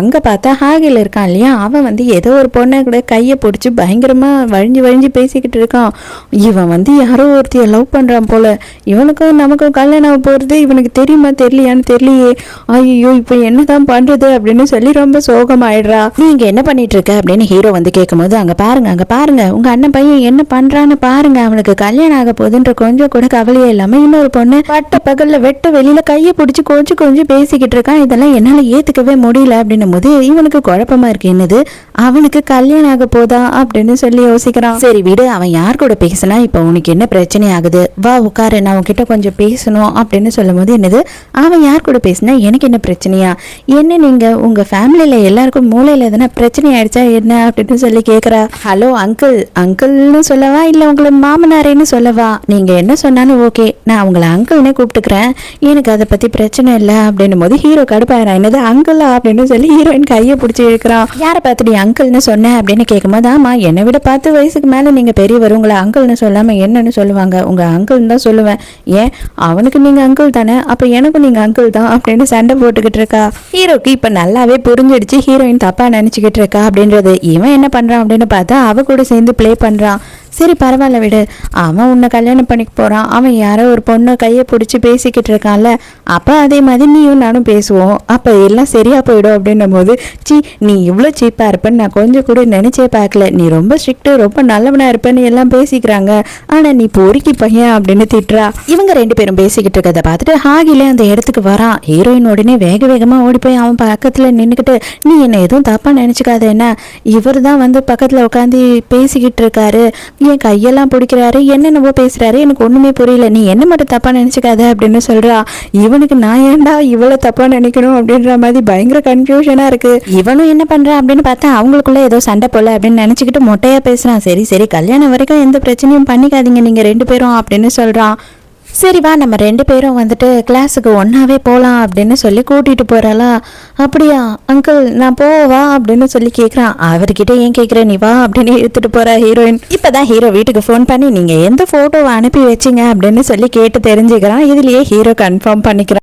அங்கே பார்த்தா ஹாகில் இருக்கான் இல்லையா, அவன் வந்து ஏதோ ஒரு பொண்ணை கூட கையை பிடிச்சி பயங்கரமாக வழிஞ்சு பேசிக்கிட்டு இருக்கான். இவன் வந்து யாரோ ஒருத்தைய லவ் பண்ணுறான் போல. இவனுக்கும் நமக்கும் கல்யாணம் போகிறது இவனுக்கு தெரியுமா தெரியலையான்னு தெரியலையே. ஐயோ இப்போ என்னதான் பண்ணுறது அப்படின்னு சொல்லி ரொம்ப சோகமாயிடுறா. நீங்கள் என்ன பண்ணிட்டு இருக்க அப்படின்னு ஹீரோ வந்து கேட்கும்போது, அங்கே பாருங்க உங்கள் அண்ணன் பையன் என்ன பண்ணுறான்னு பாருங்க. அவனுக்கு கல்யாணம் ஆக போகுதுன்ற கொஞ்சம் கூட கவலையே இல்லாமல் இன்னொரு பொண்ணு பட்ட பகலில் வெட்ட வெளியில் கையை பிடிச்சி கொஞ்சம் பேசிக்கிட்டு இருக்கான். இதெல்லாம் என்னால் ஏற்றுக்கவே முடியல அப்படின்னு போது இவனுக்கு குழப்பமா இருக்கு. என்னது அவனுக்கு கல்யாணம் ஆக போதா அப்படின்னு சொல்லி யோசிக்கிறான். சரி விடு, அவன் யார் கூட பேசினா இப்போ உனக்கு என்ன பிரச்சனை ஆகுது, வா உட்காரு, நான் உன்கிட்ட கொஞ்சம் பேசணும் அப்படின்னு சொல்லும் போது, என்னது அவன் யார் கூட பேசினா எனக்கு என்ன பிரச்சனையா, என்ன நீங்க உங்க ஃபேமிலியில எல்லாருக்கும் மூளையில எதனா பிரச்சனை ஆயிடுச்சா என்ன அப்படின்னு சொல்லி கேட்குறா. ஹலோ அங்கிள்னு சொல்லவா இல்லை உங்களை மாமனாரேன்னு சொல்லவா, நீங்க என்ன சொன்னாலும் ஓகே, நான் உங்களை அங்கிள்னே கூப்பிட்டுக்கிறேன், எனக்கு அதை பத்தி பிரச்சனை இல்லை அப்படின்னும் போது ஹீரோ கடுப்பாயிரா. என்னது அங்கிளா அப்படின்னு சொல்லி ஹீரோயின் கையை பிடிச்சி இழுக்கிறான். யாரை பார்த்து நீ அங்கிள்னு சொன்ன அப்படின்னு கேட்கும்போது, ஆமா என்னை விட 10 வயசுக்கு மேல நீங்க பெரியவர், உங்களை அங்கிள்னு சொல்லாம என்னன்னு சொல்லுவாங்க, உங்க அங்கிள்னு தான் சொல்லுவேன். ஏன் அவனுக்கு நீங்க அங்கிள் தானே, அப்ப எனக்கும் நீங்க அங்கிள் தான் அப்படின்னு சண்டை போட்டுக்கிட்டு இருக்கா. ஹீரோக்கு இப்ப நல்லாவே புரிஞ்சிடுச்சு ஹீரோயின் தப்பா நினைச்சுக்கிட்டு இருக்கா அப்படின்றது. இவன் என்ன பண்றான் அப்படின்னு பார்த்தா அவ கூட சேர்ந்து பிளே பண்றான். சரி பரவாயில்ல விடு, அவன் உன்னை கல்யாணம் பண்ணிக்க போறான், அவன் யாரோ ஒரு பொண்ணை கையை பிடிச்சி பேசிக்கிட்டு இருக்கான்ல, அப்போ அதே மாதிரி நீயும் நானும் பேசுவோம், அப்போ எல்லாம் சரியா போயிடும் அப்படின்னும் போது, நீ இவ்வளோ சீப்பாக இருப்பேன்னு நான் கொஞ்சம் கூட நினைச்சே பார்க்கல, நீ ரொம்ப ஸ்ட்ரிக்ட்டு ரொம்ப நல்லவனா இருப்பேன்னு எல்லாம் பேசிக்கிறாங்க, ஆனால் நீ பொறுக்கி பையன் அப்படின்னு திட்டுறா. இவங்க 2 பேரும் பேசிக்கிட்டு இருக்கதை பார்த்துட்டு ஹாகிலே அந்த இடத்துக்கு வரான். ஹீரோயின் உடனே வேகமாக ஓடி போய் அவன் பக்கத்தில் நின்றுக்கிட்டு, நீ என்ன எதுவும் தப்பாக நினச்சிக்காத, என்ன இவர் தான் வந்து பக்கத்தில் உட்காந்து பேசிக்கிட்டு இருக்காரு, என் கையெல்லாம் பிடிக்கிறாரு, என்னென்னவோ பேசுறாரு, எனக்கு ஒண்ணுமே புரியல, நீ என்ன மட்டும் தப்பா நினைச்சுக்காத அப்படின்னு சொல்றா. இவனுக்கு நான் ஏன்டா இவ்வளவு தப்பா நினைக்கணும் அப்படின்ற மாதிரி பயங்கர கன்ஃபியூஷனா இருக்கு. இவனும் என்ன பண்றான் அப்படின்னு பார்த்தா அவங்களுக்குள்ள ஏதோ சண்டை போல அப்படின்னு நினைச்சுக்கிட்டு மொட்டையா பேசுறான். சரி கல்யாணம் வரைக்கும் எந்த பிரச்சனையும் பண்ணிக்காதீங்க நீங்க 2 பேரும் அப்படின்னு சொல்றான். சரி வா நம்ம 2 பேரும் வந்துட்டு கிளாஸுக்கு ஒன்னாவே போகலாம் அப்படின்னு சொல்லி கூட்டிட்டு போறாளா. அப்படியா அங்கிள் நான் போவா அப்படின்னு சொல்லி கேட்குறான். அவர்கிட்ட ஏன் கேட்குற, நீ வா அப்படின்னு எடுத்துட்டு போறா ஹீரோயின். இப்போதான் ஹீரோ வீட்டுக்கு ஃபோன் பண்ணி நீங்கள் எந்த ஃபோட்டோவை அனுப்பி வச்சிங்க அப்படின்னு சொல்லி கேட்டு தெரிஞ்சுக்கிறான். இதுலேயே ஹீரோ கன்ஃபார்ம் பண்ணிக்கிறான்.